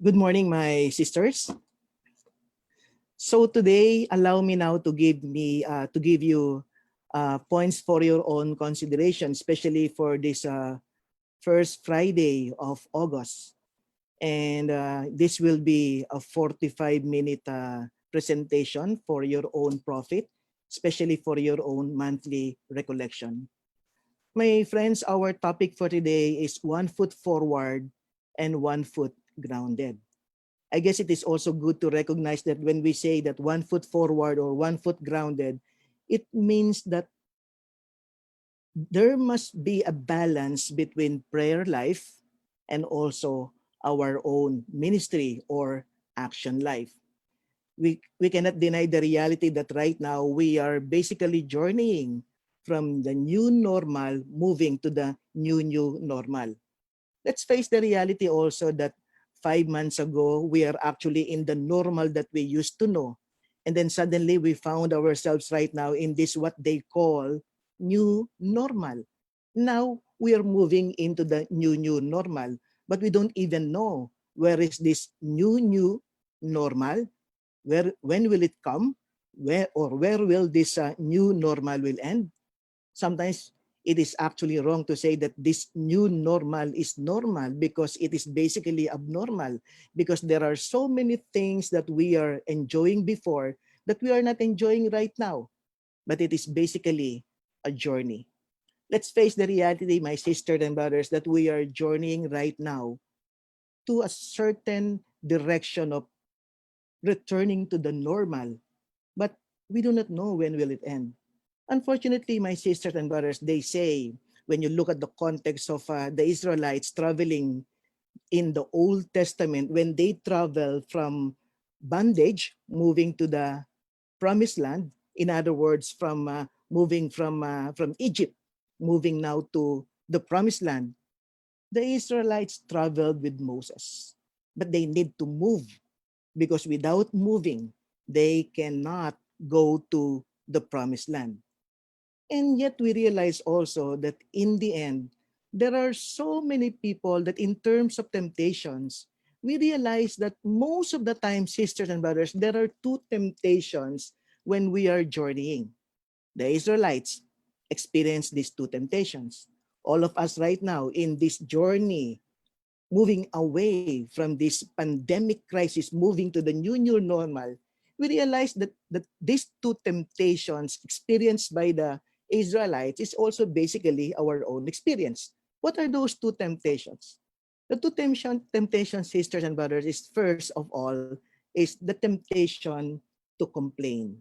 Good morning, my sisters. So today, allow me now to give you points for your own consideration, especially for this first Friday of August. And this will be a 45-minute presentation for your own profit, especially for your own monthly recollection. My friends, our topic for today is 1 foot forward and 1 foot grounded. I guess it is also good to recognize that when we say that 1 foot forward or 1 foot grounded, it means that there must be a balance between prayer life and also our own ministry or action life. We cannot deny the reality that right now we are basically journeying from the new normal moving to the new normal. Let's face the reality also that 5 months ago, we are actually in the normal that we used to know. And then suddenly we found ourselves right now in this what they call new normal. Now we are moving into the new normal, but we don't even know where is this new normal, when will it come, where will this new normal will end. Sometimes it is actually wrong to say that this new normal is normal because it is basically abnormal, because there are so many things that we are enjoying before that we are not enjoying right now. But it is basically a journey. Let's face the reality, my sisters and brothers, that we are journeying right now to a certain direction of returning to the normal, but we do not know when will it end. Unfortunately, my sisters and brothers, they say, when you look at the context of the Israelites traveling in the Old Testament, when they travel from bondage, moving to the promised land, in other words, from moving from Egypt, moving now to the promised land, the Israelites traveled with Moses. But they need to move, because without moving, they cannot go to the promised land. And yet we realize also that in the end, there are so many people that in terms of temptations, we realize that most of the time, sisters and brothers, there are two temptations when we are journeying. The Israelites experienced these two temptations. All of us right now in this journey, moving away from this pandemic crisis, moving to the new normal, we realize that these two temptations experienced by the Israelites is also basically our own experience. What are those two temptations? The two temptations, sisters and brothers, is first of all, is the temptation to complain.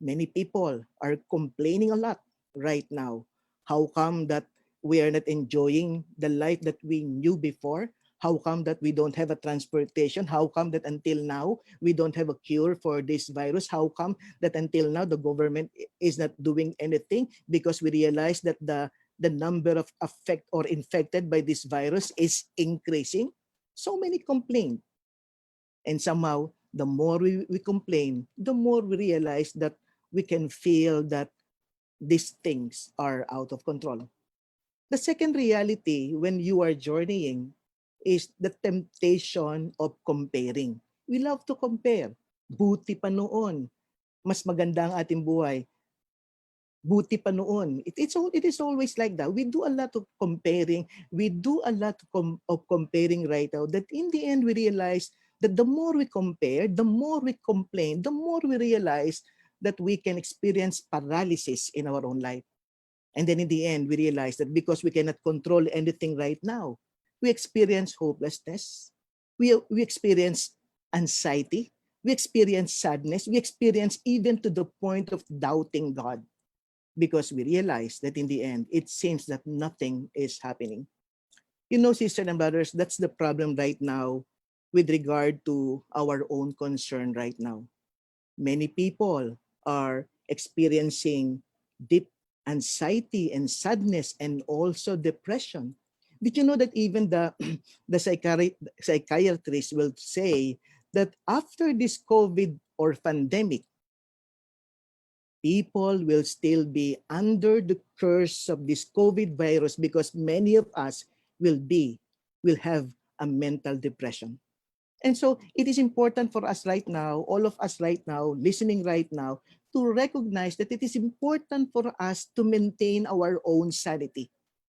Many people are complaining a lot right now. How come that we are not enjoying the life that we knew before? How come that we don't have a transportation? How come that until now we don't have a cure for this virus? How come that until now the government is not doing anything? Because we realize that the number of affected or infected by this virus is increasing. So many complain. And somehow, the more we complain, the more we realize that we can feel that these things are out of control. The second reality when you are journeying is the temptation of comparing. We love to compare. Buti pa noon. Mas maganda ang ating buhay. Buti pa noon. It is always like that. We do a lot of comparing. We do a lot of comparing right now that in the end we realize that the more we compare, the more we complain, the more we realize that we can experience paralysis in our own life. And then in the end, we realize that because we cannot control anything right now, we experience hopelessness. We experience anxiety. We experience sadness. We experience even to the point of doubting God, because we realize that in the end, it seems that nothing is happening. You know, sisters and brothers, that's the problem right now with regard to our own concern right now. Many people are experiencing deep anxiety and sadness and also depression. Did you know that even the psychiatrists will say that after this COVID or pandemic, people will still be under the curse of this COVID virus, because many of us will have a mental depression. And so it is important for us right now, all of us right now, listening right now, to recognize that it is important for us to maintain our own sanity.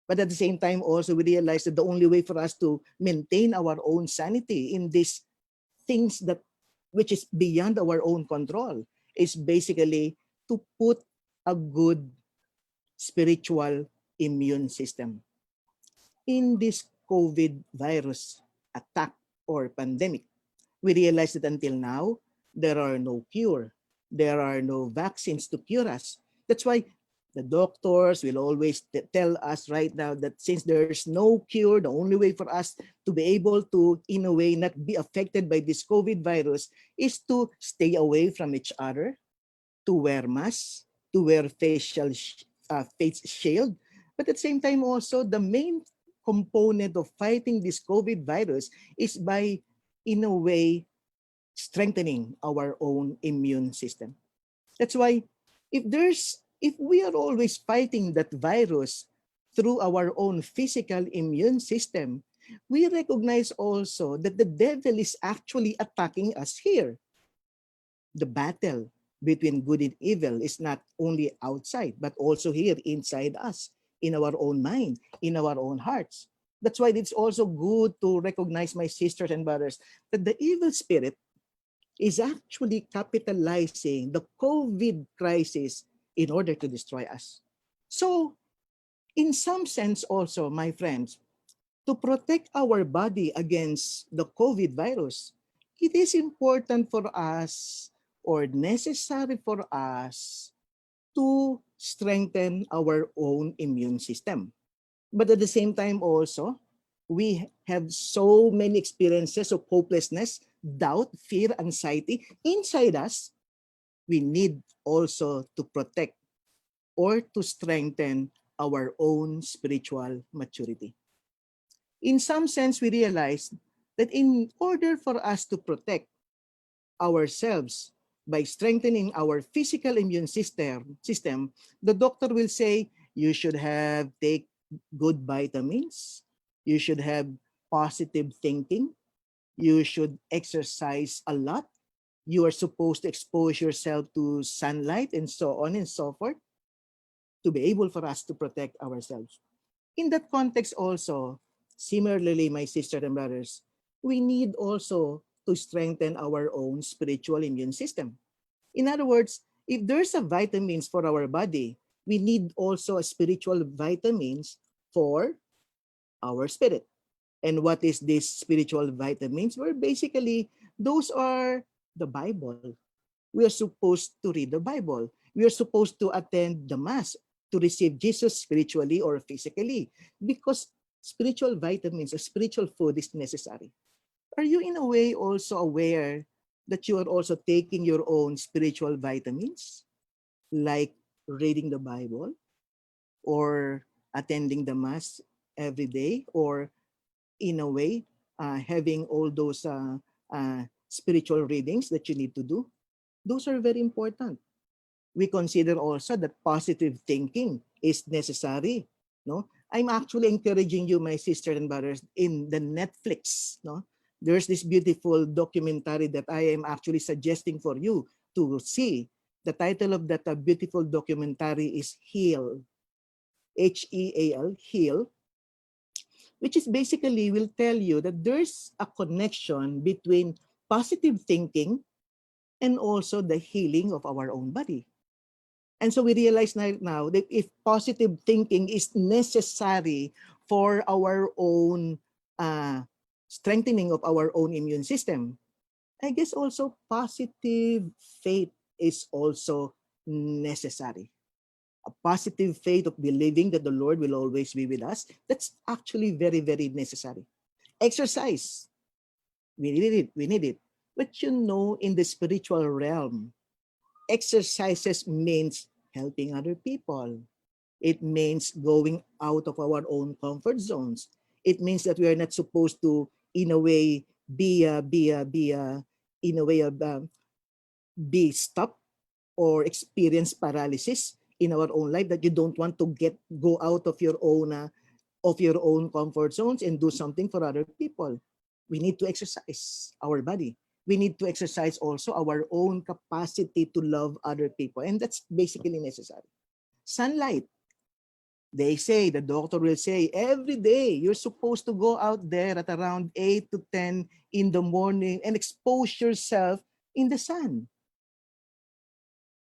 But at the same time, also, we realize that the only way for us to maintain our own sanity in these things that which is beyond our own control is basically to put a good spiritual immune system. In this COVID virus attack or pandemic, we realize that until now, there are no cure. There are no vaccines to cure us. That's why the doctors will always tell us right now that since there's no cure, the only way for us to be able to, in a way, not be affected by this COVID virus is to stay away from each other, to wear masks, to wear face shield. But at the same time also, the main component of fighting this COVID virus is by, in a way, strengthening our own immune system. That's why if we are always fighting that virus through our own physical immune system, we recognize also that the devil is actually attacking us here. The battle between good and evil is not only outside, but also here inside us, in our own mind, in our own hearts. That's why it's also good to recognize, my sisters and brothers, that the evil spirit is actually capitalizing the COVID crisis in order to destroy us. So, in some sense also, my friends, to protect our body against the COVID virus, it is important for us or necessary for us to strengthen our own immune system. But at the same time also, we have so many experiences of hopelessness, doubt, fear, anxiety inside us. We need also to protect or to strengthen our own spiritual maturity. In some sense, we realize that in order for us to protect ourselves by strengthening our physical immune system, the doctor will say you should have take good vitamins, you should have positive thinking, you should exercise a lot, you are supposed to expose yourself to sunlight and so on and so forth to be able for us to protect ourselves. In that context also, similarly, my sisters and brothers, we need also to strengthen our own spiritual immune system. In other words, if there's a vitamins for our body, we need also a spiritual vitamins for our spirit. And what is this spiritual vitamins? Well, basically, those are the Bible. We are supposed to read the Bible. We are supposed to attend the Mass to receive Jesus spiritually or physically because spiritual vitamins or spiritual food is necessary. Are you in a way also aware that you are also taking your own spiritual vitamins, like reading the Bible or attending the Mass every day, or in a way having all those spiritual readings that you need to do? Those are very important. We consider also that positive thinking is necessary. No, I'm actually encouraging you, my sisters and brothers, in the Netflix. No, there's this beautiful documentary that I am actually suggesting for you to see. The title of that beautiful documentary is Heal, Heal, Heal, which is basically will tell you that there's a connection between positive thinking and also the healing of our own body. And so we realize now that if positive thinking is necessary for our own strengthening of our own immune system, I guess also positive faith is also necessary. A positive faith of believing that the Lord will always be with us, that's actually very, very necessary. Exercise, we need it, we need it. But you know, in the spiritual realm, exercises means helping other people. It means going out of our own comfort zones. It means that we are not supposed to, in a way, be stopped or experience paralysis in our own life. That you don't want to go out of your own comfort zones and do something for other people. We need to exercise our body. We need to exercise also our own capacity to love other people. And that's basically necessary. Sunlight. They say, the doctor will say, every day you're supposed to go out there at around 8 to 10 in the morning and expose yourself in the sun.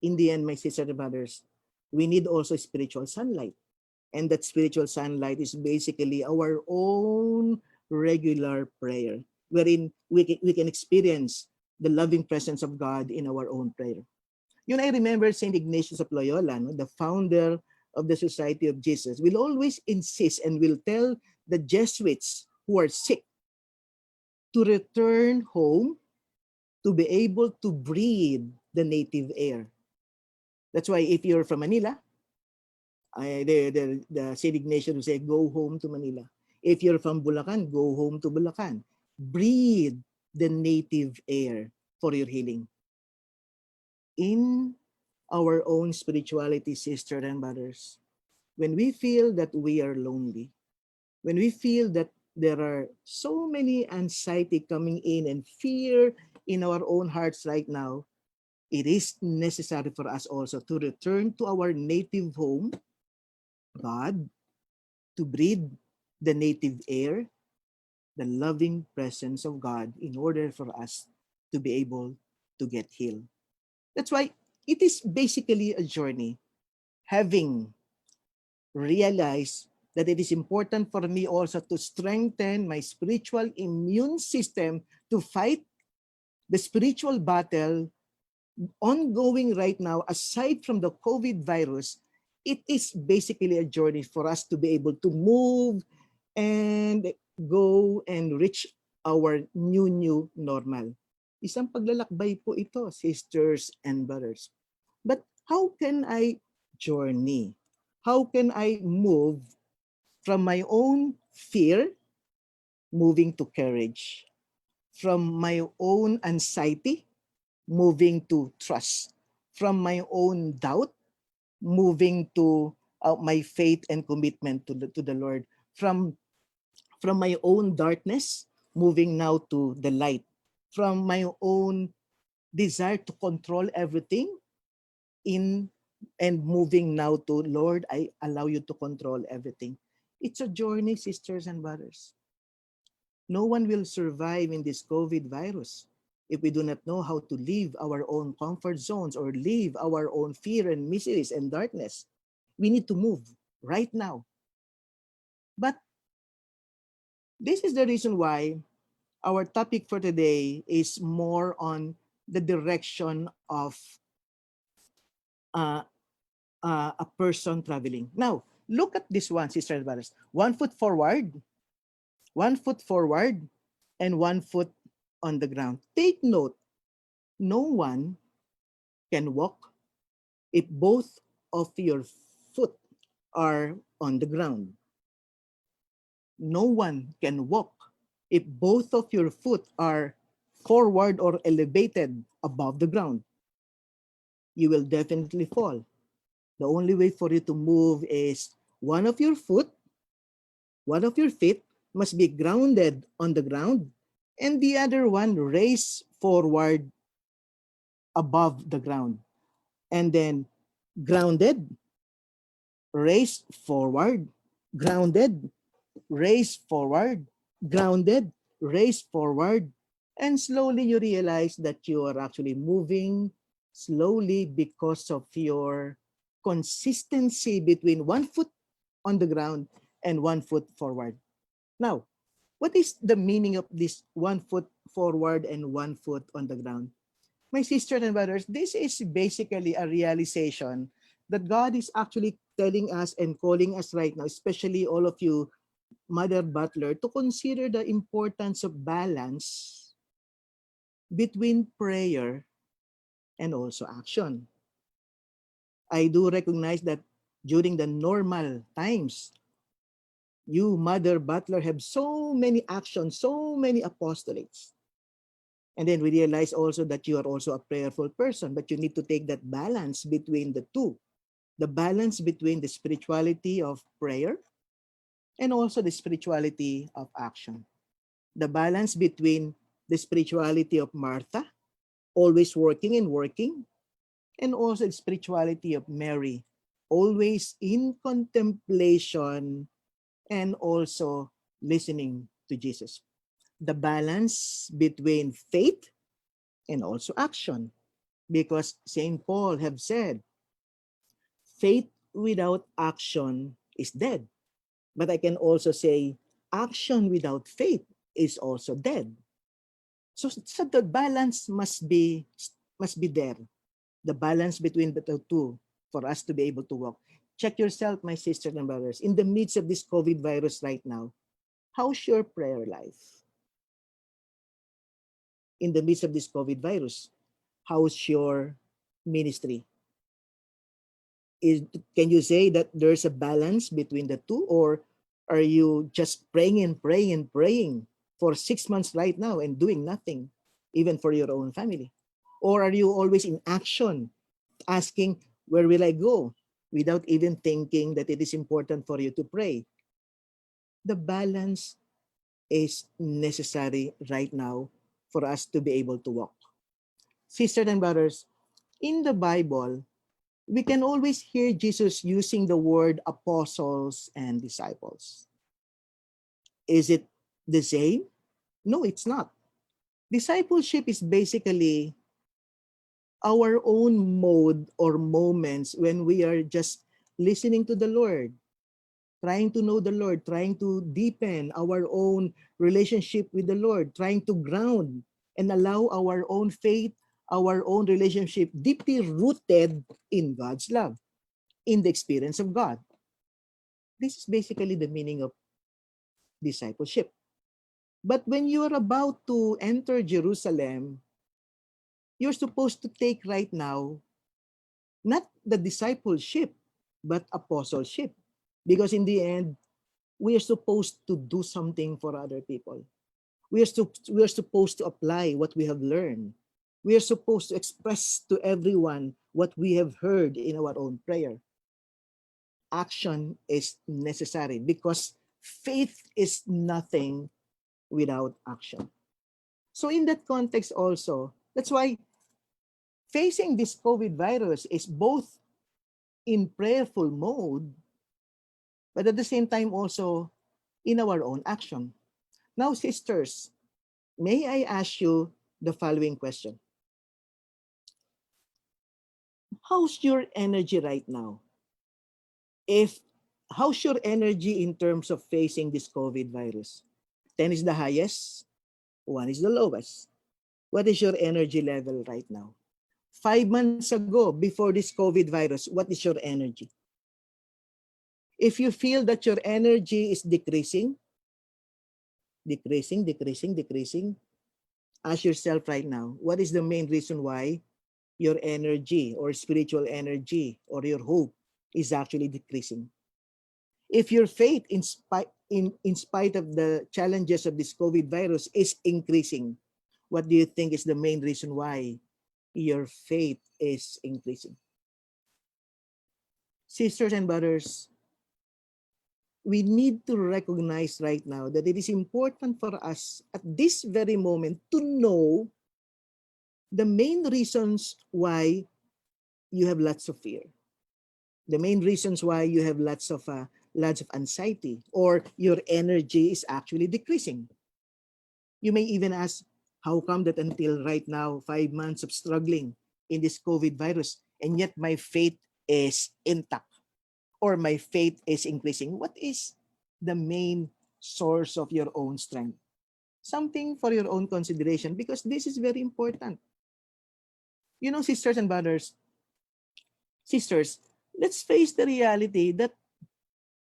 In the end, my sisters and brothers, we need also spiritual sunlight. And that spiritual sunlight is basically our own regular prayer, wherein we can experience the loving presence of God in our own prayer. I remember St. Ignatius of Loyola, no, the founder of the Society of Jesus, will always insist and will tell the Jesuits who are sick to return home to be able to breathe the native air. That's why if you're from Manila, the St. Ignatius will say, go home to Manila. If you're from Bulacan, go home to Bulacan. Breathe the native air for your healing. In our own spirituality, sisters and brothers, when we feel that we are lonely, when we feel that there are so many anxiety coming in and fear in our own hearts right now, it is necessary for us also to return to our native home, God, to breathe the native air, the loving presence of God, in order for us to be able to get healed. That's why it is basically a journey, having realized that it is important for me also to strengthen my spiritual immune system to fight the spiritual battle ongoing right now. Aside from the COVID virus, it is basically a journey for us to be able to move and go and reach our new normal. Isang paglalakbay po ito, sisters and brothers. But how can I journey? How can I move from my own fear, moving to courage? From my own anxiety, moving to trust? From my own doubt, moving to my faith and commitment to the Lord? From my own darkness, moving now to the light. From my own desire to control everything in and moving now to, Lord, I allow you to control everything. It's a journey, sisters and brothers. No one will survive in this COVID virus if we do not know how to leave our own comfort zones or leave our own fear and miseries and darkness. We need to move right now. But this is the reason why our topic for today is more on the direction of uh, a person traveling. Now, look at this one, Sister and brothers. 1 foot forward, and 1 foot on the ground. Take note, no one can walk if both of your foot are on the ground. No one can walk if both of your foot are forward or elevated above the ground. You will definitely fall. The only way for you to move is one of your feet must be grounded on the ground, and the other one raised forward above the ground. And then grounded, raised forward, grounded, raised forward, grounded, raised forward. And slowly you realize that you are actually moving slowly because of your consistency between 1 foot on the ground and 1 foot forward. Now, what is the meaning of this 1 foot forward and 1 foot on the ground? My sisters and brothers, this is basically a realization that God is actually telling us and calling us right now, especially all of you, Mother Butler, to consider the importance of balance between prayer and also action. I do recognize that during the normal times, you, Mother Butler, have so many actions, so many apostolates. And then we realize also that you are also a prayerful person, but you need to take that balance between the two. The balance between the spirituality of prayer and also the spirituality of action. The balance between the spirituality of Martha, always working and working, and also the spirituality of Mary, always in contemplation and also listening to Jesus. The balance between faith and also action, because St. Paul have said, faith without action is dead. But I can also say, action without faith is also dead. So the balance must be there. The balance between the two for us to be able to walk. Check yourself, my sisters and brothers. In the midst of this COVID virus right now, how's your prayer life? In the midst of this COVID virus, how's your ministry? Can you say that there's a balance between the two, or are you just praying and praying and praying for 6 months right now and doing nothing, even for your own family? Or are you always in action, asking, where will I go, without even thinking that it is important for you to pray? The balance is necessary right now for us to be able to walk. Sisters and brothers, in the Bible, we can always hear Jesus using the word apostles and disciples. Is it the same? No, it's not. Discipleship is basically our own mode or moments when we are just listening to the Lord, trying to know the Lord, trying to deepen our own relationship with the Lord, trying to ground and allow our own faith, our own relationship deeply rooted in God's love, in the experience of God. This is basically the meaning of discipleship. But when you are about to enter Jerusalem, you're supposed to take right now not the discipleship, but apostleship. Because in the end, we are supposed to do something for other people. We are supposed to apply what we have learned. We are supposed to express to everyone what we have heard in our own prayer. Action is necessary because faith is nothing without action. So in that context also, that's why facing this COVID virus is both in prayerful mode, but at the same time also in our own action. Now, sisters, may I ask you the following question? How's your energy right now? If How's your energy in terms of facing this COVID virus? 10 is the highest, 1 is the lowest. What is your energy level right now? 5 months ago, before this COVID virus, what is your energy? If you feel that your energy is decreasing, ask yourself right now, what is the main reason why your energy or spiritual energy or your hope is actually decreasing? If your faith, in spite of the challenges of this COVID virus, is increasing, what do you think is the main reason why your faith is increasing? Sisters and brothers, we need to recognize right now that it is important for us at this very moment to know the main reasons why you have lots of fear, the main reasons why you have lots of anxiety, or your energy is actually decreasing. You may even ask, how come that until right now, 5 months of struggling in this COVID virus, and yet my faith is intact, or my faith is increasing? What is the main source of your own strength? Something for your own consideration, because this is very important. You know, sisters and brothers, sisters, let's face the reality that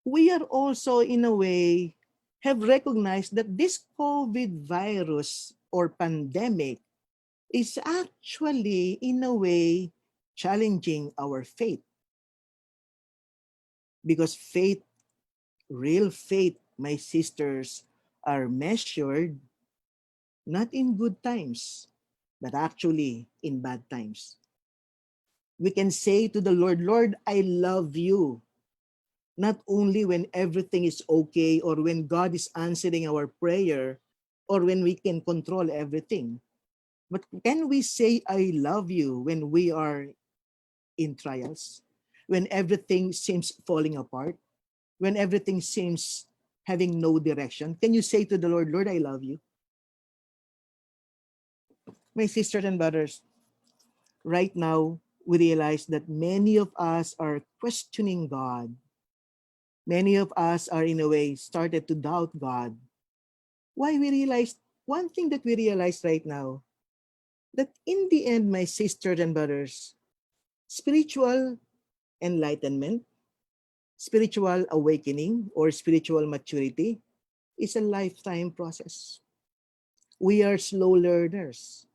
we are also, in a way, have recognized that this COVID virus or pandemic is actually, in a way, challenging our faith. Because faith, real faith, my sisters, are measured not in good times, but actually in bad times. We can say to the Lord, Lord, I love you. Not only when everything is okay or when God is answering our prayer or when we can control everything. But can we say, I love you when we are in trials? When everything seems falling apart? When everything seems having no direction? Can you say to the Lord, Lord, I love you? My sisters and brothers, right now, we realize that many of us are questioning God. Many of us are, in a way, started to doubt God. Why we realize, one thing that we realize right now, that in the end, my sisters and brothers, spiritual enlightenment, spiritual awakening, or spiritual maturity is a lifetime process. We are slow learners.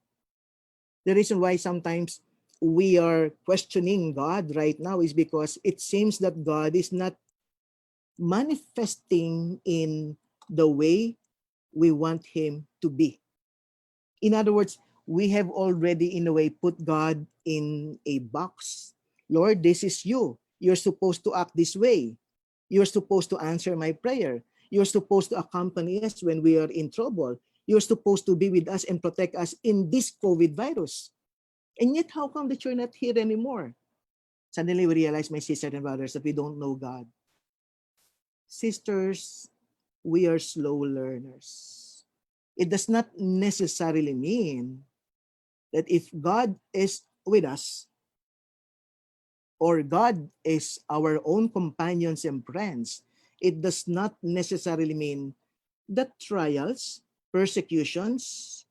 The reason why sometimes we are questioning God right now is because it seems that God is not manifesting in the way we want him to be. In other words, we have already, in a way, put God in a box. Lord, this is you. You're supposed to act this way. You're supposed to answer my prayer. You're supposed to accompany us when we are in trouble. You're supposed to be with us and protect us in this COVID virus. And yet, how come that you're not here anymore? Suddenly, we realize, my sisters and brothers, that we don't know God. Sisters, we are slow learners. It does not necessarily mean that if God is with us, or God is our own companions and friends, it does not necessarily mean that trials, persecutions,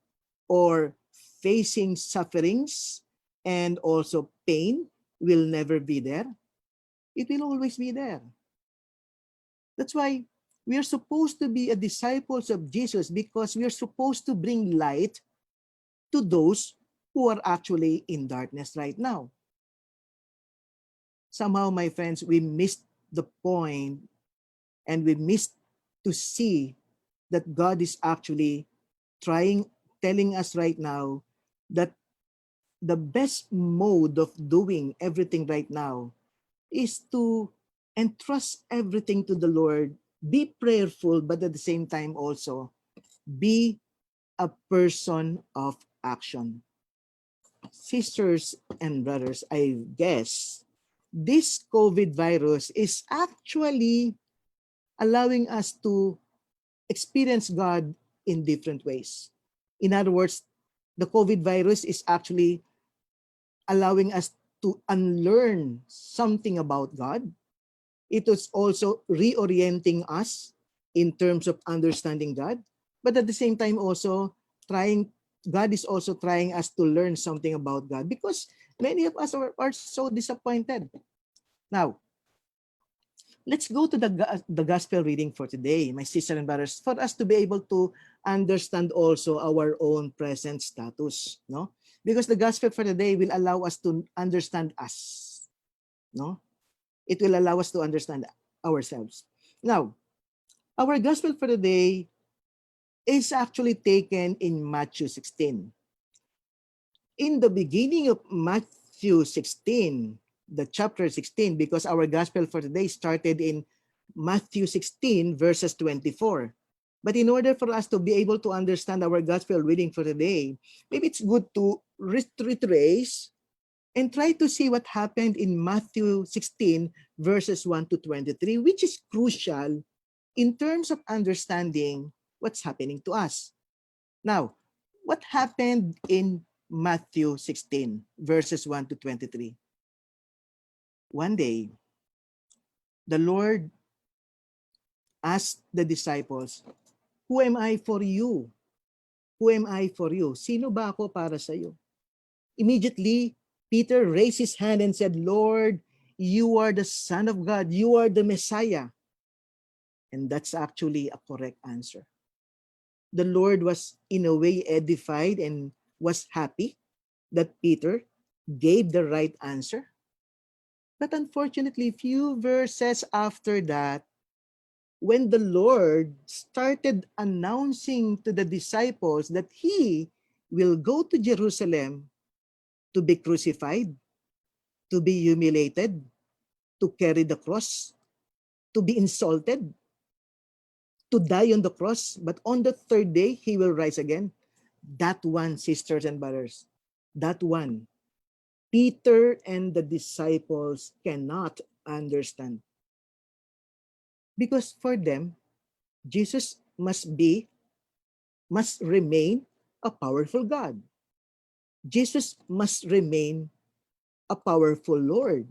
or facing sufferings and also pain will never be there. It will always be there. That's why we are supposed to be a disciples of Jesus, because we are supposed to bring light to those who are actually in darkness right now. Somehow, my friends, we missed the point, and we missed to see that God is actually telling us right now that the best mode of doing everything right now is to entrust everything to the Lord, be prayerful, but at the same time also be a person of action. Sisters and brothers, I guess this COVID virus is actually allowing us to experience God in different ways. In other words, the COVID virus is actually allowing us to unlearn something about God. It is also reorienting us in terms of understanding God. But at the same time also, God is also trying us to learn something about God, because many of us are so disappointed. Now, let's go to the gospel reading for today, my sisters and brothers, for us to be able to understand also our own present status, no? Because the gospel for today will allow us to understand us, no? It will allow us to understand ourselves. Now, our gospel for today is actually taken in Matthew 16. In the beginning of Matthew 16, the chapter 16, because our gospel for today started in Matthew 16 verses 24. But in order for us to be able to understand our gospel reading for today, maybe it's good to retrace and try to see what happened in Matthew 16 verses 1 to 23, which is crucial in terms of understanding what's happening to us. Now, what happened in Matthew 16 verses 1 to 23? One day, the Lord asked the disciples, "Who am I for you? Who am I for you? Sino ba ako para sa iyo?" Immediately, Peter raised his hand and said, "Lord, you are the Son of God. You are the Messiah." And that's actually a correct answer. The Lord was in a way edified and was happy that Peter gave the right answer. But unfortunately, few verses after that, when the Lord started announcing to the disciples that he will go to Jerusalem to be crucified, to be humiliated, to carry the cross, to be insulted, to die on the cross, but on the third day, he will rise again. That one, sisters and brothers, that one, Peter and the disciples cannot understand. Because for them, Jesus must remain a powerful God. Jesus must remain a powerful Lord.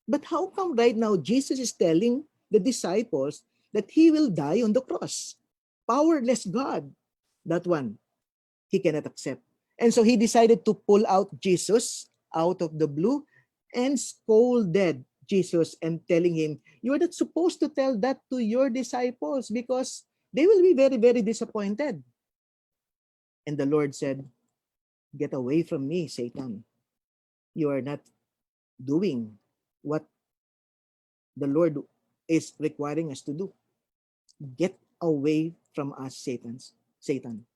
But how come right now Jesus is telling the disciples that he will die on the cross? Powerless God. That one, he cannot accept. And so he decided to pull out Jesus out of the blue and scolded Jesus and telling him, "You are not supposed to tell that to your disciples because they will be very, very disappointed." And the Lord said, "Get away from me, Satan. You are not doing what the Lord is requiring us to do. Get away from us, Satan."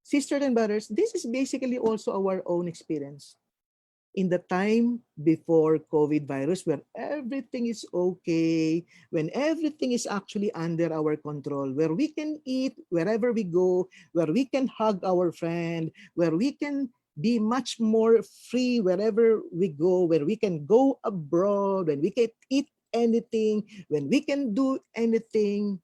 Sisters and brothers, this is basically also our own experience. In the time before COVID virus, where everything is okay, when everything is actually under our control, where we can eat wherever we go, where we can hug our friend, where we can be much more free wherever we go, where we can go abroad, when we can eat anything, when we can do anything,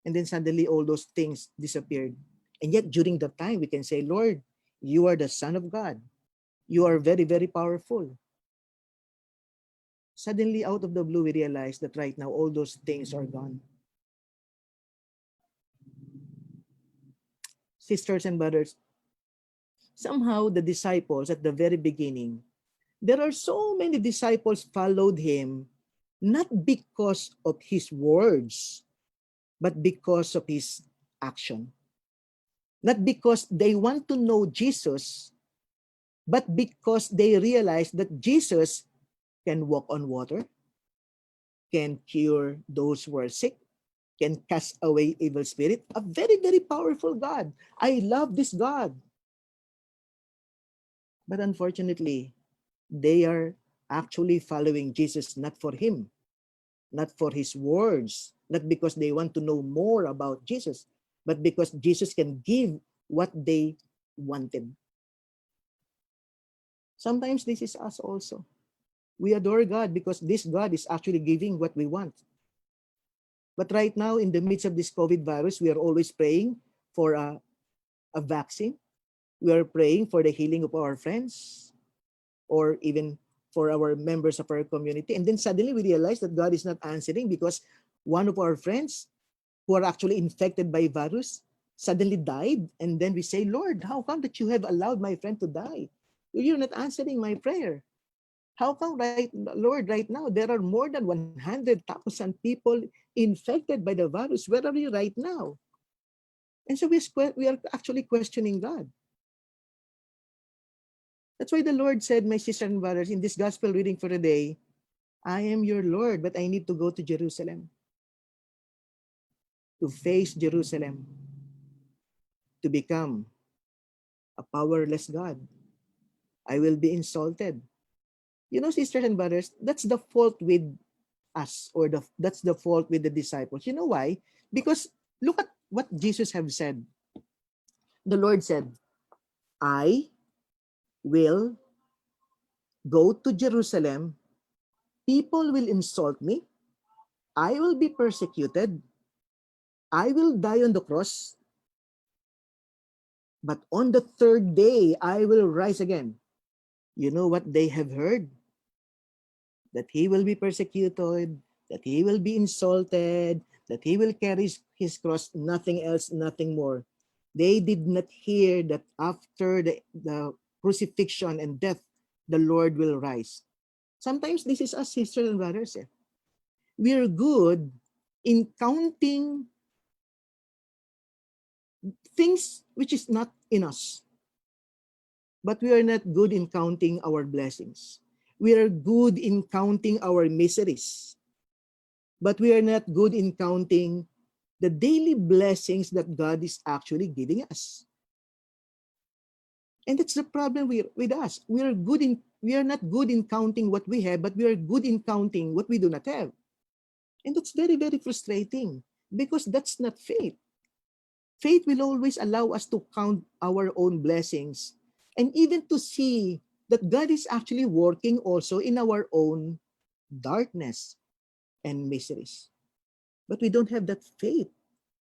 and then suddenly all those things disappeared. And yet during that time, we can say, "Lord, you are the Son of God. You are very, very powerful." Suddenly, out of the blue, we realize that right now, all those things are gone. Sisters and brothers, somehow the disciples at the very beginning, there are so many disciples followed him, not because of his words, but because of his action. Not because they want to know Jesus, but because they realize that Jesus can walk on water, can cure those who are sick, can cast away evil spirit. A very, very powerful God. I love this God. But unfortunately, they are actually following Jesus not for him, not for his words, not because they want to know more about Jesus, but because Jesus can give what they wanted. Sometimes this is us also. We adore God because this God is actually giving what we want. But right now, in the midst of this COVID virus, we are always praying for a vaccine. We are praying for the healing of our friends or even for our members of our community. And then suddenly we realize that God is not answering because one of our friends who are actually infected by virus suddenly died. And then we say, "Lord, how come that you have allowed my friend to die? You're not answering my prayer. How come, Lord, right now, there are more than 100,000 people infected by the virus. Where are you right now?" And so we are actually questioning God. That's why the Lord said, my sisters and brothers, in this gospel reading for today, "I am your Lord, but I need to go to Jerusalem, to face Jerusalem, to become a powerless God. I will be insulted." You know, sisters and brothers, that's the fault with us, or that's the fault with the disciples. You know why? Because look at what Jesus have said. The Lord said, "I will go to Jerusalem. People will insult me. I will be persecuted. I will die on the cross. But on the third day, I will rise again." You know what they have heard? That he will be persecuted, that he will be insulted, that he will carry his cross, nothing else, nothing more. They did not hear that after the crucifixion and death, the Lord will rise. Sometimes this is us, sisters and brothers. We are good in counting things which is not in us. But we are not good in counting our blessings. We are good in counting our miseries. But we are not good in counting the daily blessings that God is actually giving us. And that's the problem with us. We are not good in counting what we have, but we are good in counting what we do not have. And that's very, very frustrating. because that's not faith. Faith will always allow us to count our own blessings and even to see that God is actually working also in our own darkness and miseries. But we don't have that faith,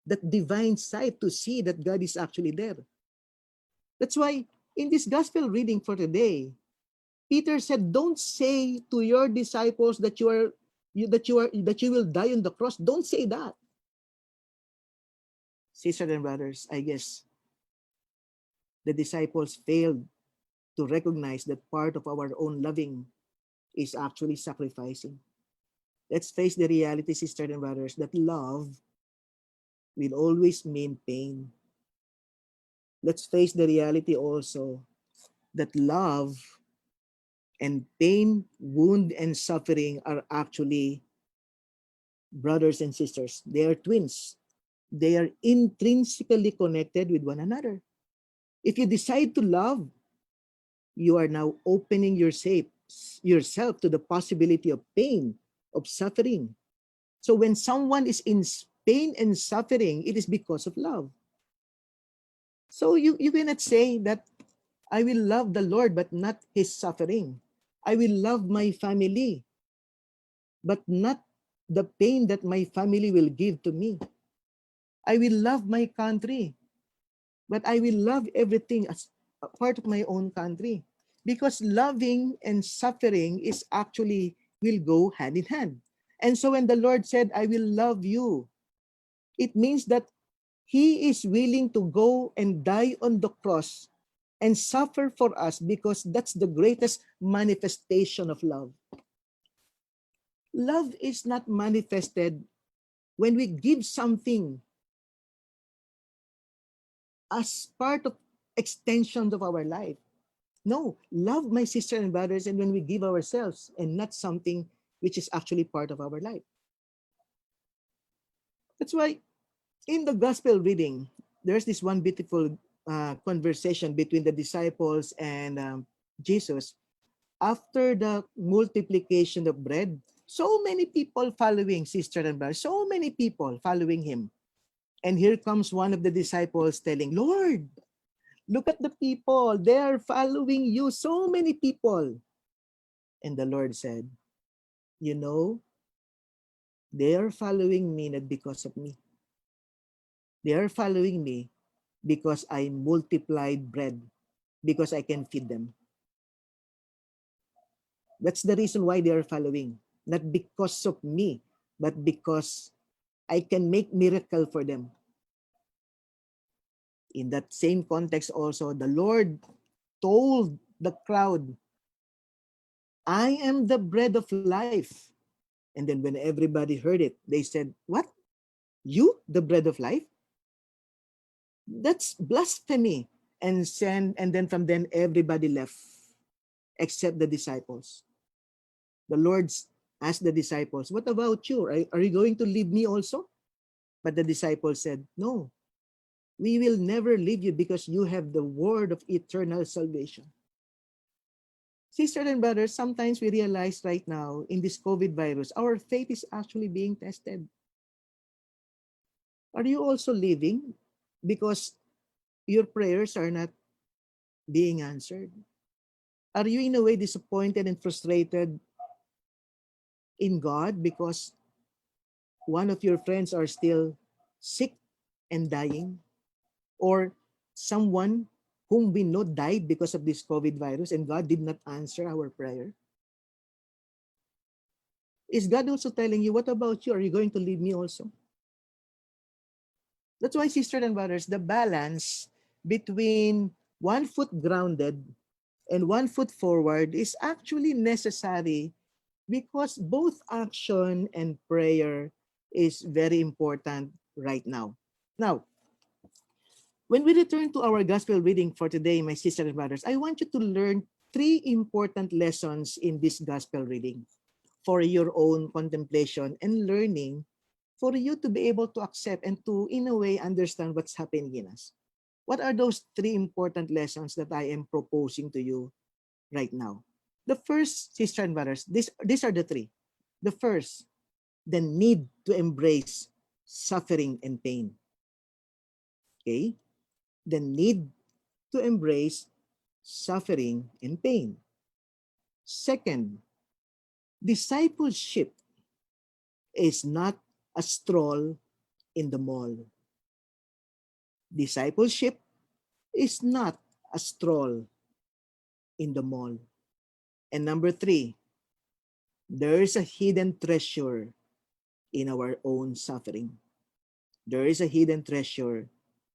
that divine sight to see that God is actually there. That's why in this gospel reading for today, Peter said, "Don't say to your disciples that you will die on the cross. Don't say that." Sisters and brothers, I guess the disciples failed to recognize that part of our own loving is actually sacrificing. Let's face the reality, sisters and brothers, that love will always mean pain. Let's face the reality also that love and pain, wound, and suffering are actually brothers and sisters. They are twins. They are intrinsically connected with one another. If you decide to love, you are now opening yourself to the possibility of pain, of suffering. So when someone is in pain and suffering, it is because of love. So you cannot say that I will love the Lord but not his suffering. I will love my family but not the pain that my family will give to me. I will love my country, but I will love everything as a part of my own country. Because loving and suffering is actually will go hand in hand. And so when the Lord said, I will love you, it means that he is willing to go and die on the cross and suffer for us because that's the greatest manifestation of love. Love is not manifested when we give something as part of extensions of our life. No, love my sister and brothers and when we give ourselves and not something which is actually part of our life. That's why in the gospel reading, there's this one beautiful conversation between the disciples and Jesus after the multiplication of bread. So many people following sister and brother, so many people following him. And here comes one of the disciples telling, Lord, look at the people. They are following you. So many people. And the Lord said, you know, they are following me not because of me. They are following me because I multiplied bread, because I can feed them. That's the reason why they are following. Not because of me, but because I can make miracle for them. In that same context also, the Lord told the crowd, I am the bread of life. And then when everybody heard it, they said, what? You, the bread of life? That's blasphemy. And then from then everybody left, except the disciples. The Lord asked the disciples, what about you? Are you going to leave me also? But the disciples said, no, we will never leave you because you have the word of eternal salvation. Sisters and brothers, sometimes we realize right now in this COVID virus, our faith is actually being tested. Are you also living because your prayers are not being answered? Are you in a way disappointed and frustrated in God because one of your friends are still sick and dying? Or someone whom we know died because of this COVID virus and God did not answer our prayer? Is God also telling you, what about you? Are you going to leave me also? That's why, sisters and brothers, the balance between 1 foot grounded and 1 foot forward is actually necessary because both action and prayer is very important right now. Now, when we return to our gospel reading for today, my sisters and brothers, I want you to learn 3 important lessons in this gospel reading for your own contemplation and learning, for you to be able to accept and to, in a way, understand what's happening in us. What are those 3 important lessons that I am proposing to you right now? The first, sisters and brothers, these are the 3. The first, the need to embrace suffering and pain. Okay? The need to embrace suffering and pain. Second, discipleship is not a stroll in the mall. Discipleship is not a stroll in the mall. And number three, there is a hidden treasure in our own suffering. There is a hidden treasure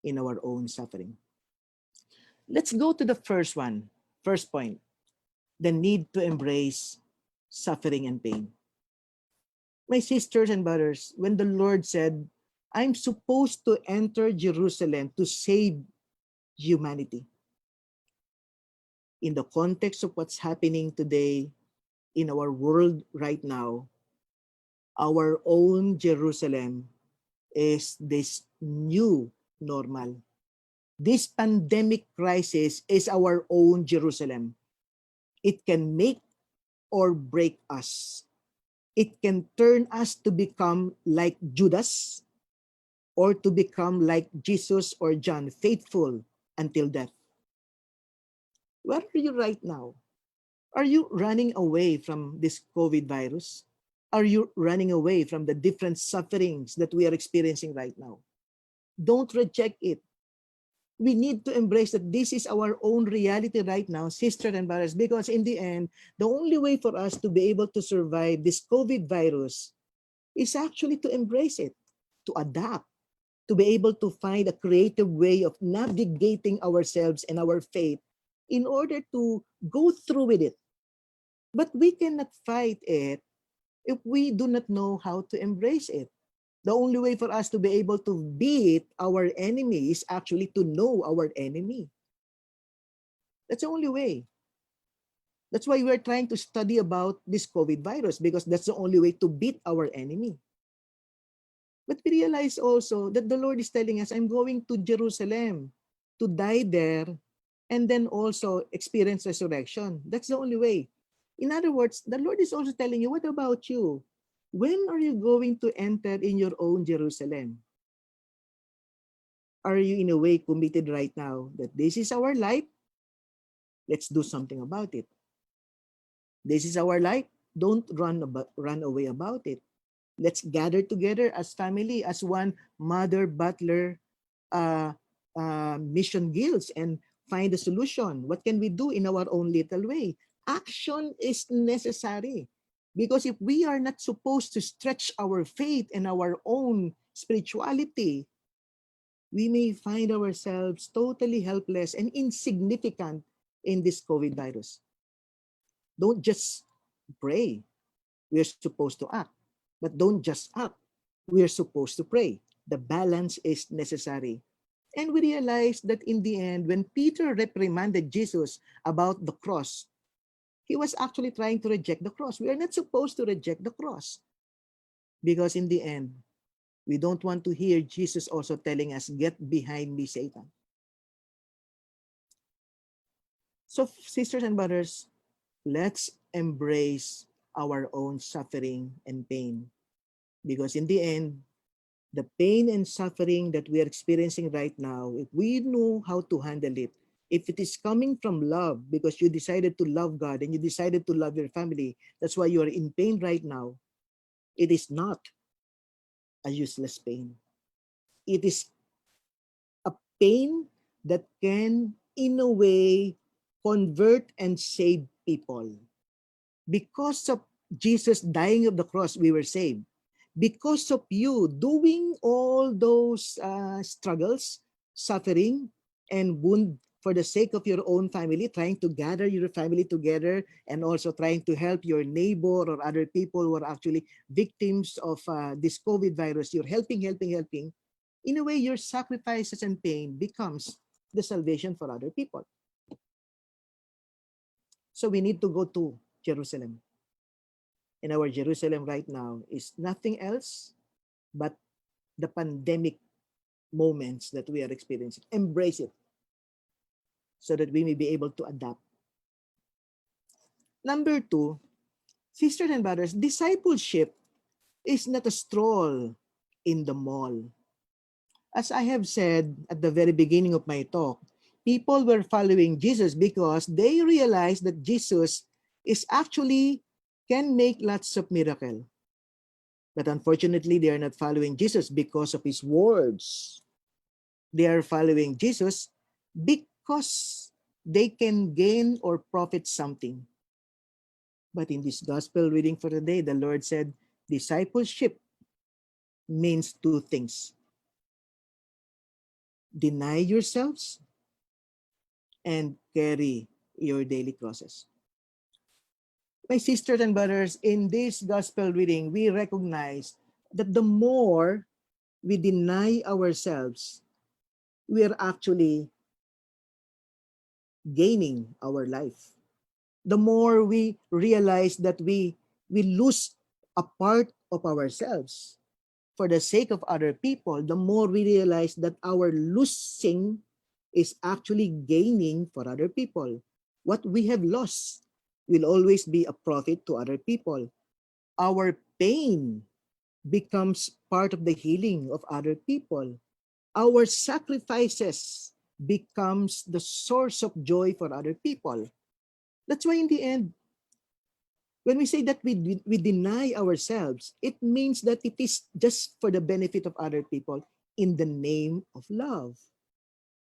in our own suffering. Let's go to the first one. First point, the need to embrace suffering and pain. My sisters and brothers, when the Lord said, I'm supposed to enter Jerusalem to save humanity, in the context of what's happening today in our world right now, our own Jerusalem is this new normal. This pandemic crisis is our own Jerusalem. It can make or break us. It can turn us to become like Judas or to become like Jesus or John, faithful until death. Where are you right now? Are you running away from this COVID virus? Are you running away from the different sufferings that we are experiencing right now? Don't reject it. We need to embrace that this is our own reality right now, sisters and brothers, because in the end, the only way for us to be able to survive this COVID virus is actually to embrace it, to adapt, to be able to find a creative way of navigating ourselves and our faith in order to go through with it. But we cannot fight it if we do not know how to embrace it. The only way for us to be able to beat our enemy is actually to know our enemy. That's the only way. That's why we're trying to study about this COVID virus, because that's the only way to beat our enemy. But we realize also that the Lord is telling us, I'm going to Jerusalem to die there and then also experience resurrection. That's the only way. In other words, the Lord is also telling you, what about you? When are you going to enter in your own Jerusalem? Are you in a way committed right now that this is our life? Let's do something about it. This is our life. Don't run away about it. Let's gather together as family, as one mother butler uh, mission guilds and find a solution. What can we do in our own little way? Action is necessary, because if we are not supposed to stretch our faith and our own spirituality, we may find ourselves totally helpless and insignificant in this COVID virus. Don't just pray. We're supposed to act. But don't just act. We're supposed to pray. The balance is necessary. And we realize that in the end, when Peter reprimanded Jesus about the cross, he was actually trying to reject the cross. We are not supposed to reject the cross, because in the end, we don't want to hear Jesus also telling us, get behind me, Satan. So, sisters and brothers, let's embrace our own suffering and pain, because in the end, the pain and suffering that we are experiencing right now, if we know how to handle it, if it is coming from love, because you decided to love God and you decided to love your family, that's why you are in pain right now, it is not a useless pain. It is a pain that can, in a way, convert and save people. Because of Jesus dying of the cross, we were saved. Because of you doing all those struggles, suffering, and wound for the sake of your own family, trying to gather your family together and also trying to help your neighbor or other people who are actually victims of this COVID virus, you're helping. In a way, your sacrifices and pain becomes the salvation for other people. So we need to go to Jerusalem. And our Jerusalem right now is nothing else but the pandemic moments that we are experiencing. Embrace it so that we may be able to adapt. Number two, sisters and brothers, discipleship is not a stroll in the mall. As I have said at the very beginning of my talk, people were following Jesus because they realized that Jesus is actually can make lots of miracle. But unfortunately, they are not following Jesus because of his words. They are following Jesus because they can gain or profit something. But in this gospel reading for today, the Lord said, discipleship means two things. Deny yourselves and carry your daily crosses. My sisters and brothers, in this gospel reading, we recognize that the more we deny ourselves, we are actually gaining our life. The more we realize that we lose a part of ourselves for the sake of other people, the more we realize that our losing is actually gaining for other people. What we have lost will always be a profit to other people. Our pain becomes part of the healing of other people. Our sacrifices becomes the source of joy for other people. That's why in the end, when we say that we deny ourselves, it means that it is just for the benefit of other people in the name of love.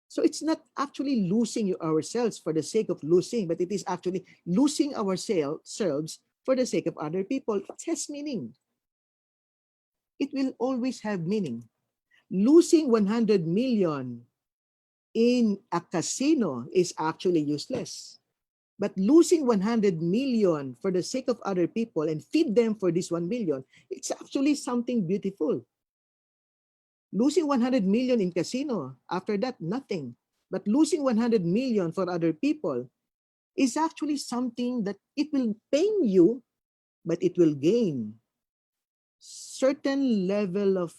So it's not actually losing ourselves for the sake of losing, but it is actually losing ourselves for the sake of other people. It has meaning. It will always have meaning. Losing 100 million in a casino is actually useless. But losing 100 million for the sake of other people and feed them for this 1 million, it's actually something beautiful. Losing 100 million in casino, after that, nothing. But losing 100 million for other people is actually something that it will pain you, but it will gain certain level of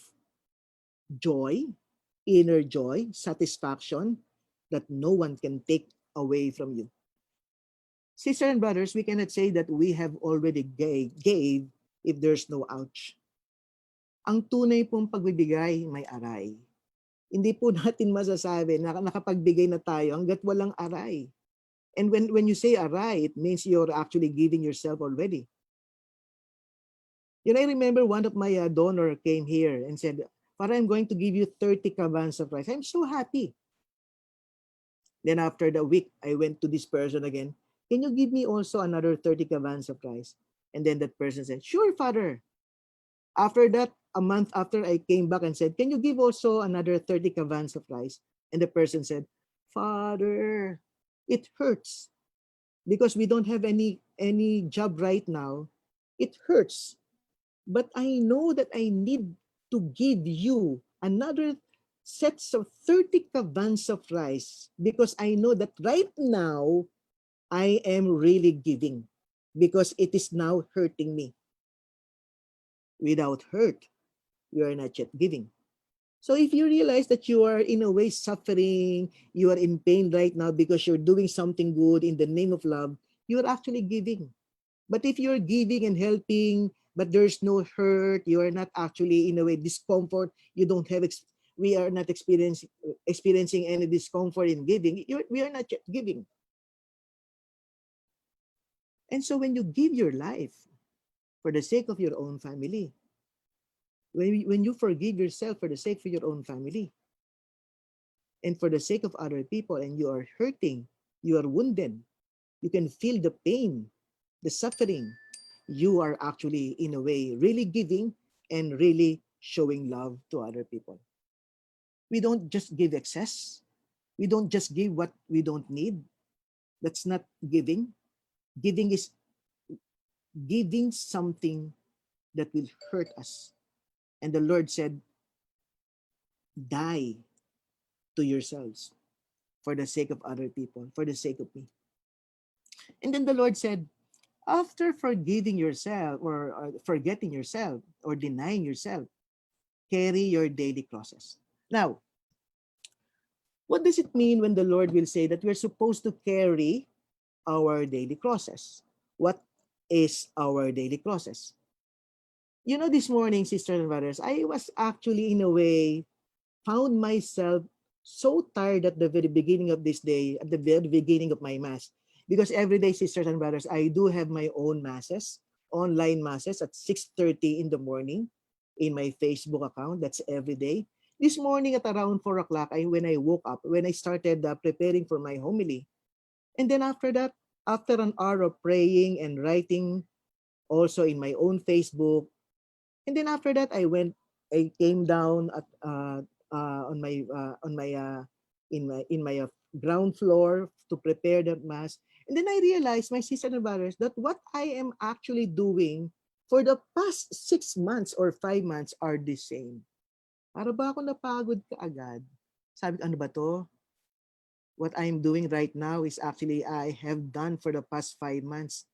joy, inner joy, satisfaction that no one can take away from you. Sisters and brothers, we cannot say that we have already gave if there's no ouch. Ang tunay pong pagbibigay may aray. Hindi po natin masasabi na nakapagbigay na tayo hanggat walang aray. And when you say aray, it means you're actually giving yourself already. You know, I remember one of my donor came here and said, "Para, I'm going to give you 30 kavans of rice." I'm so happy. Then after the week, I went to this person again. "Can you give me also another 30 kavans of rice?" And then that person said, "Sure, Father." After that, a month after, I came back and said, "Can you give also another 30 kavans of rice?" And the person said, "Father, it hurts because we don't have any job right now. It hurts. But I know that I need to give you another sets of 30 kavans of rice because I know that right now I am really giving because it is now hurting me. Without hurt, you are not yet giving." So if you realize that you are in a way suffering, you are in pain right now because you're doing something good in the name of love, you are actually giving. But if you're giving and helping, but there's no hurt, you are not actually in a way discomfort, you don't have, we are not experiencing any discomfort in giving, we are not yet giving. And so when you give your life for the sake of your own family, when you forgive yourself for the sake of your own family, and for the sake of other people, and you are hurting, you are wounded, you can feel the pain, the suffering, you are actually in a way really giving and really showing love to other people. We don't just give excess. We don't just give what we don't need. That's not giving. Giving is giving something that will hurt us. And the Lord said, die to yourselves for the sake of other people, for the sake of me. And then the Lord said, after forgiving yourself or forgetting yourself or denying yourself, carry your daily crosses. Now, what does it mean when the Lord will say that we're supposed to carry our daily crosses? What is our daily crosses? You know, this morning, sisters and brothers, I was actually in a way found myself so tired at the very beginning of this day, at the very beginning of my mass. Because every day, sisters and brothers, I do have my own masses, online masses at 6:30 in the morning in my Facebook account. That's every day. This morning at around 4 o'clock, when I woke up, when I started preparing for my homily. And then after that, after an hour of praying and writing also in my own Facebook, and then after that, I came down at on my in my ground floor to prepare the mass. And then I realized, my sister and brothers, that what I am actually doing for the past 6 months or 5 months are the same. Para ba ako napagod kaagad? Sabi ko, ano ba to? What I'm doing right now is actually I have done for the past 5 months.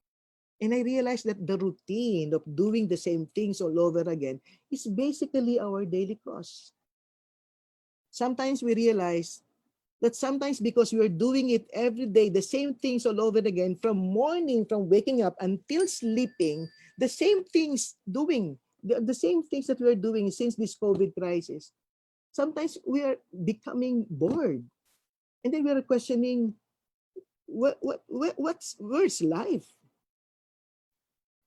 And I realized that the routine of doing the same things all over again is basically our daily cross. Sometimes we realize that sometimes because we are doing it every day, the same things all over again, from morning, from waking up until sleeping, the same things doing, the same things that we are doing since this COVID crisis. Sometimes we are becoming bored. And then we are questioning, where's life?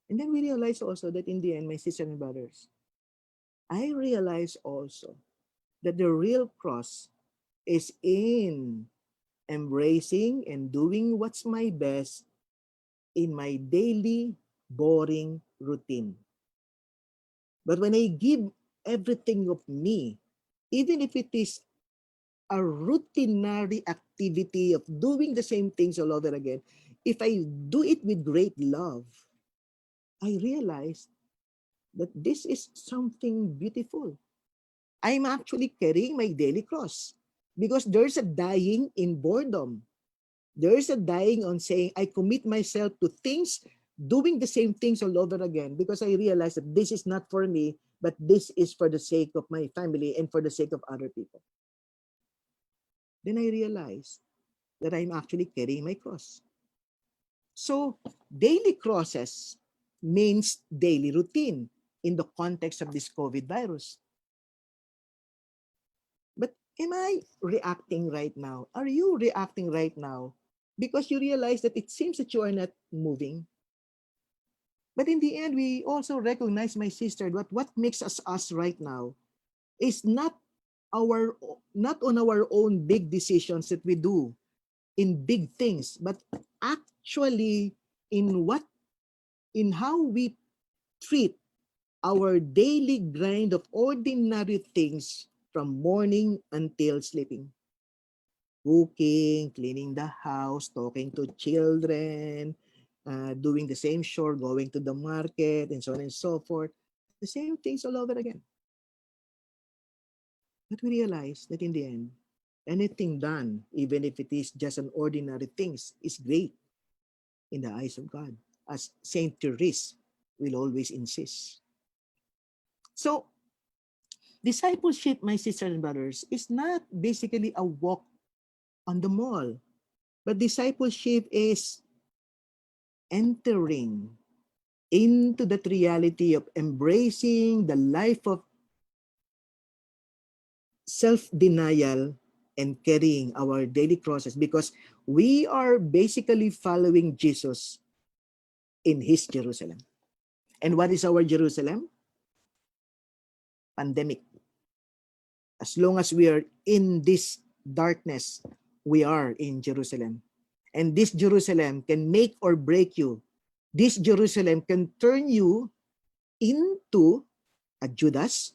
And then we realize also that in the end, my sisters and brothers, I realize also that the real cross is in embracing and doing what's my best in my daily boring routine. But when I give everything of me, even if it is a routinary activity of doing the same things all over again, if I do it with great love, I realize that this is something beautiful. I'm actually carrying my daily cross because there's a dying in boredom. There's a dying on saying I commit myself to things, doing the same things all over again because I realize that this is not for me, but this is for the sake of my family and for the sake of other people. Then I realize that I'm actually carrying my cross. So daily crosses means daily routine in the context of this COVID virus. But am I reacting right now? Are you reacting right now? Because you realize that it seems that you are not moving. But in the end, we also recognize, my sister, that what makes us right now is not on our own big decisions that we do in big things, but actually in how we treat our daily grind of ordinary things from morning until sleeping. Cooking, cleaning the house, talking to children, doing the same chore, going to the market, and so on and so forth. The same things all over again. But we realize that in the end, anything done, even if it is just an ordinary things, is great in the eyes of God, as Saint Therese will always insist. So, discipleship, my sisters and brothers, is not basically a walk on the mall, but discipleship is entering into that reality of embracing the life of self-denial and carrying our daily crosses because we are basically following Jesus in his Jerusalem. And what is our Jerusalem? Pandemic. As long as we are in this darkness, we are in Jerusalem. And this Jerusalem can make or break you. This Jerusalem can turn you into a Judas,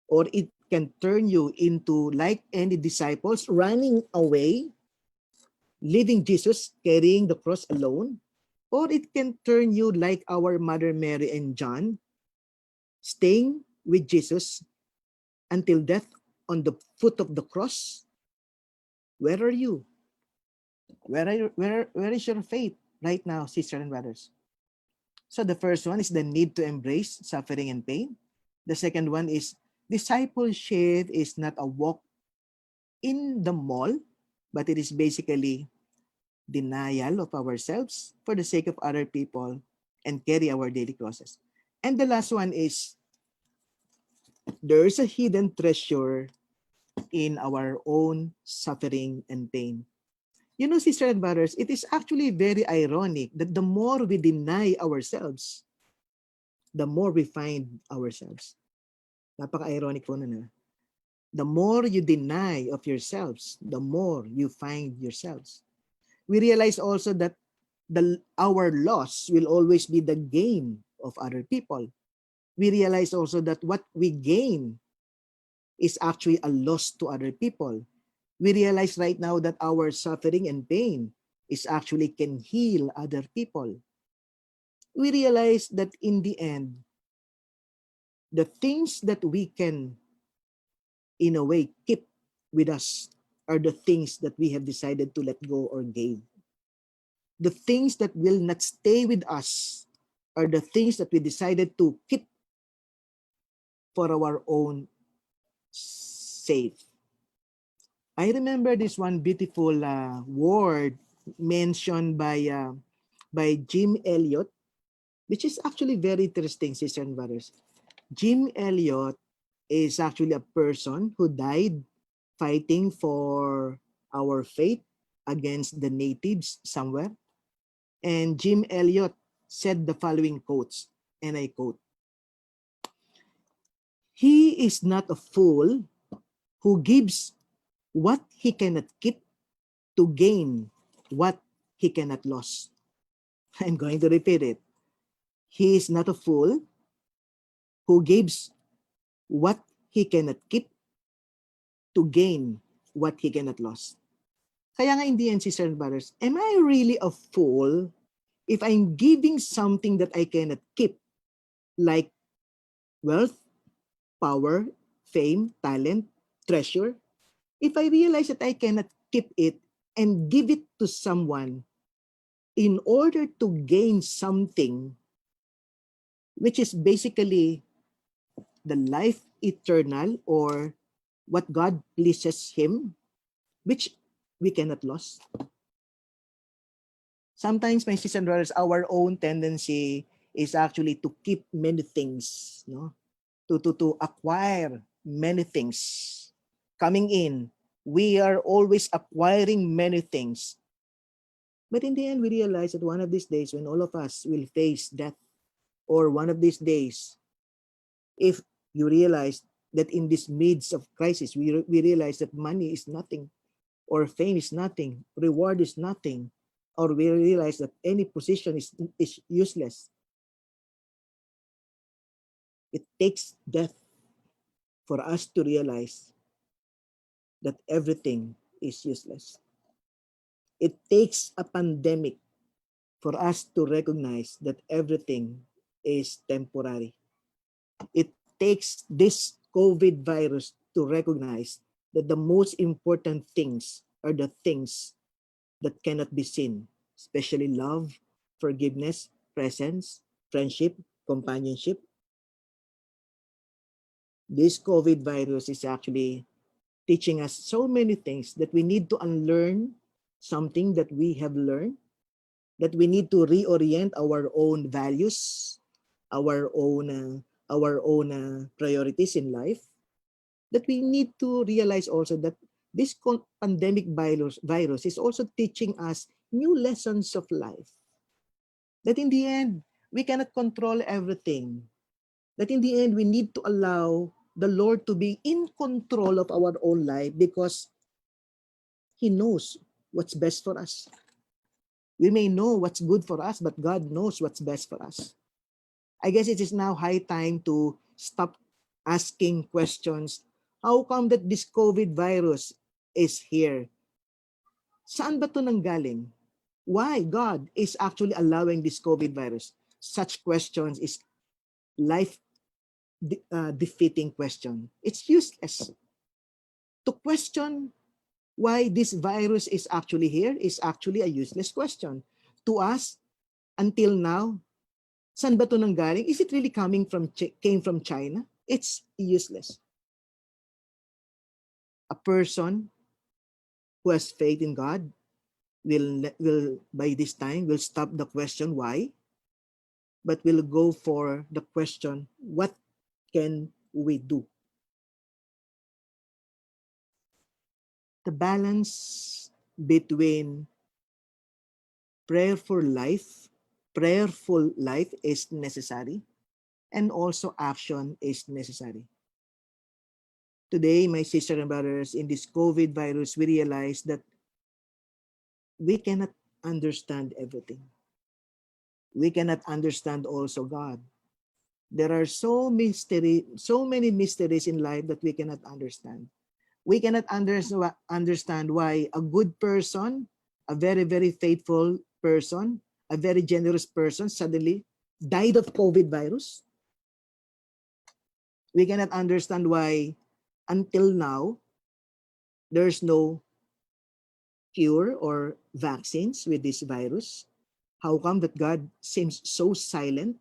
or it can turn you into, like any disciples, running away, leaving Jesus, carrying the cross alone, or it can turn you like our Mother Mary and John, staying with Jesus until death on the foot of the cross. Where are you? Where is your faith right now, sisters and brothers? So the first one is the need to embrace suffering and pain. The second one is discipleship is not a walk in the mall, but it is basically denial of ourselves for the sake of other people and carry our daily crosses. And the last one is, there's a hidden treasure in our own suffering and pain. You know, sisters and brothers, it is actually very ironic that the more we deny ourselves, the more we find ourselves. Napaka-ironic po na. The more you deny of yourselves, the more you find yourselves. We realize also that our loss will always be the gain of other people. We realize also that what we gain is actually a loss to other people. We realize right now that our suffering and pain is actually can heal other people. We realize that in the end, the things that we can, in a way, keep with us are the things that we have decided to let go or give. The things that will not stay with us are the things that we decided to keep for our own sake. I remember this one beautiful word mentioned by Jim Elliot, which is actually very interesting, sisters and brothers. Jim Elliot is actually a person who died fighting for our faith against the natives somewhere. And Jim Elliot said the following quotes, and I quote, "He is not a fool who gives what he cannot keep to gain what he cannot lose." I'm going to repeat it. He is not a fool who gives what he cannot keep to gain what he cannot lose. Kaya nga in the end, sisters and brothers, am I really a fool if I'm giving something that I cannot keep, like wealth, power, fame, talent, treasure? If I realize that I cannot keep it and give it to someone in order to gain something, which is basically the life eternal or what God pleases him, which we cannot lose. Sometimes, my sisters and brothers, our own tendency is actually to keep many things, no? To acquire many things. Coming in, we are always acquiring many things. But in the end, we realize that one of these days, when all of us will face death, or one of these days, if you realize that in this midst of crisis, we realize that money is nothing, or fame is nothing, reward is nothing, or we realize that any position is useless. It takes death for us to realize that everything is useless. It takes a pandemic for us to recognize that everything is temporary. It takes this COVID virus to recognize that the most important things are the things that cannot be seen, especially love, forgiveness, presence, friendship, companionship. This COVID virus is actually teaching us so many things that we need to unlearn something that we have learned, that we need to reorient our own values, our own priorities in life, that we need to realize also that this pandemic virus is also teaching us new lessons of life. That in the end, we cannot control everything. That in the end, we need to allow the Lord to be in control of our own life because He knows what's best for us. We may know what's good for us, but God knows what's best for us. I guess it is now high time to stop asking questions. How come that this COVID virus is here? Saan ba ito nanggaling? Why God is actually allowing this COVID virus? Such questions is life defeating question. It's useless. To question why this virus is actually here is actually a useless question. To us, until now, saan ba ito nanggaling? Is it really came from China? It's useless. A person who has faith in God will by this time will stop the question why, but we'll go for the question, what can we do? The balance between prayerful life, prayerful life is necessary, and also action is necessary. Today, my sisters and brothers, in this COVID virus, we realize that we cannot understand everything. We cannot understand also God. There are so many mysteries in life that we cannot understand. We cannot understand why a good person, a very, very faithful person, a very generous person suddenly died of COVID virus. We cannot understand why until now there's no cure or vaccines with this virus. How come that God seems so silent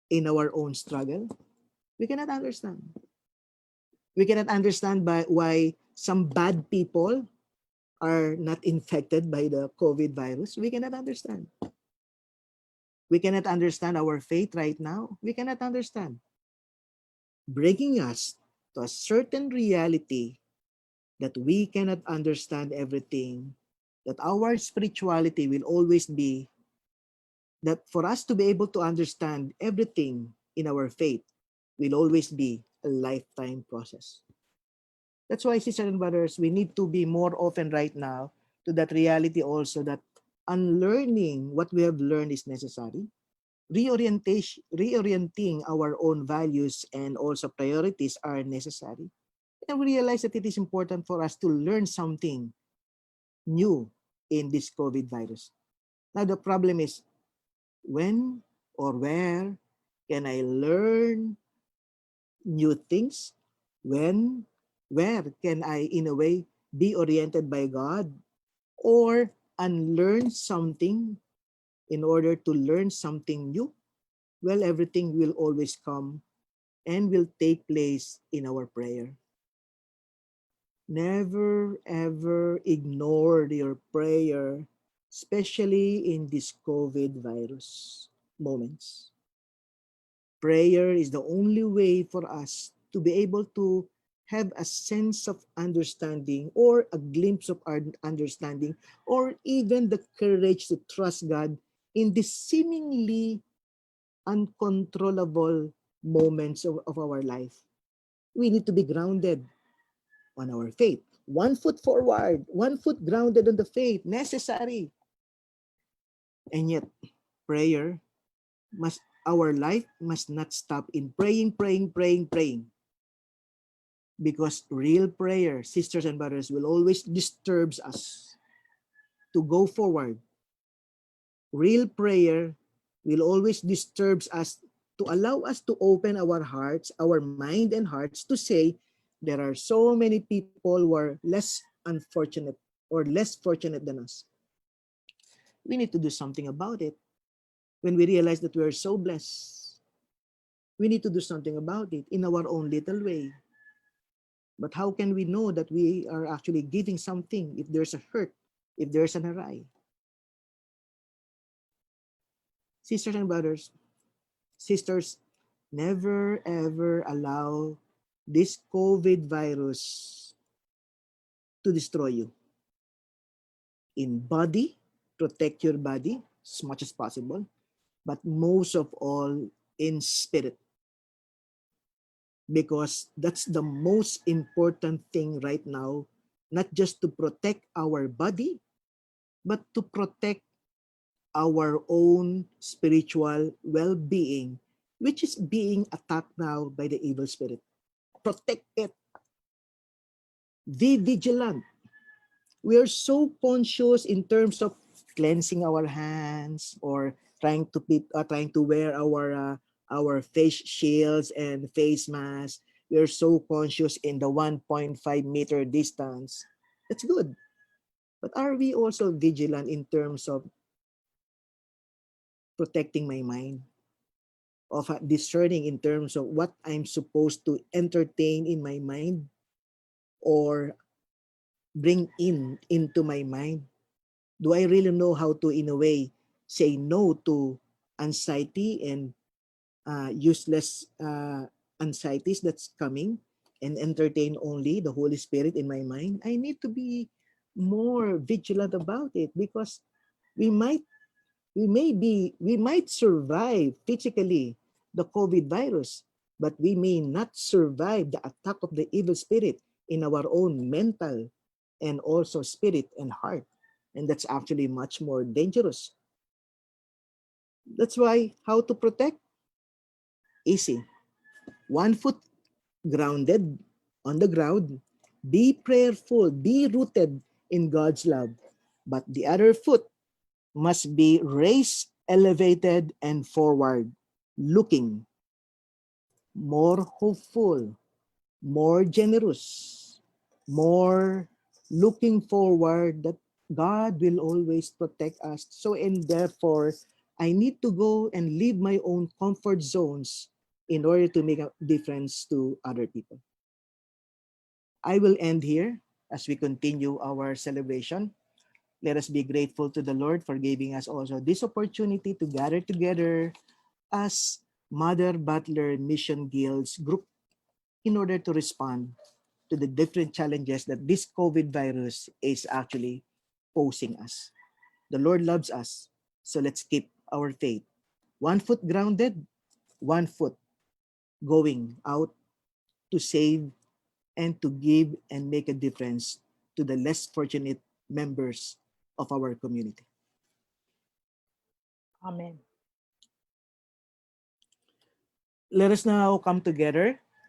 in our own struggle? We cannot understand. We cannot understand why some bad people are not infected by the COVID virus. We cannot understand. We cannot understand our faith right now. We cannot understand. Bringing us to a certain reality that we cannot understand everything, that our spirituality will always be, that for us to be able to understand everything in our faith will always be a lifetime process. That's why, sisters and brothers, we need to be more open right now to that reality also, that unlearning what we have learned is necessary. Reorienting our own values and also priorities are necessary. And we realize that it is important for us to learn something new in this COVID virus. Now, the problem is, when or where can I learn new things? Where can I, in a way, be oriented by God or unlearn something in order to learn something new? Well, everything will always come and will take place in our prayer. Never ever ignore your prayer, especially in this COVID virus moments. Prayer is the only way for us to be able to have a sense of understanding or a glimpse of our understanding, or even the courage to trust God in the seemingly uncontrollable moments of our life. We need to be grounded on our faith. One foot forward, one foot grounded on the faith, necessary. And yet, prayer must, our life must not stop in praying. Because real prayer, sisters and brothers, will always disturb us to go forward. Real prayer will always disturb us to allow us to open our hearts, our mind and hearts, to say there are so many people who are less unfortunate or less fortunate than us. We need to do something about it. When we realize that we are so blessed, we need to do something about it in our own little way. But how can we know that we are actually giving something if there's a hurt, if there's an awry? Sisters and brothers, sisters, never ever allow this COVID virus to destroy you. In body, protect your body as much as possible, but most of all in spirit. Because that's the most important thing right now, not just to protect our body, but to protect our own spiritual well-being, which is being attacked now by the evil spirit. Protect it. Be vigilant. We are so conscious in terms of cleansing our hands or trying to wear our face shields and face masks. We are so conscious in the 1.5-meter distance. That's good. But are we also vigilant in terms of protecting my mind, of discerning in terms of what I'm supposed to entertain in my mind or bring into my mind? Do I really know how to, in a way, say no to anxiety and useless anxieties that's coming and entertain only the Holy Spirit in my mind, I need to be more vigilant about it, because we might we might survive physically the COVID virus, but we may not survive the attack of the evil spirit in our own mental and also spirit and heart. And that's actually much more dangerous. That's why how to protect? Easy. One foot grounded on the ground. Be prayerful, be rooted in God's love. But the other foot must be raised, elevated, and forward, looking more hopeful, more generous, more looking forward that God will always protect us. So, and therefore, I need to go and leave my own comfort zones in order to make a difference to other people. I will end here as we continue our celebration. Let us be grateful to the Lord for giving us also this opportunity to gather together as Mother Butler Mission Guild's group in order to respond to the different challenges that this COVID virus is actually posing us. The Lord loves us, so let's keep our faith. One foot grounded, one foot going out to save and to give and make a difference to the less fortunate members of our community. Amen. Let us now come together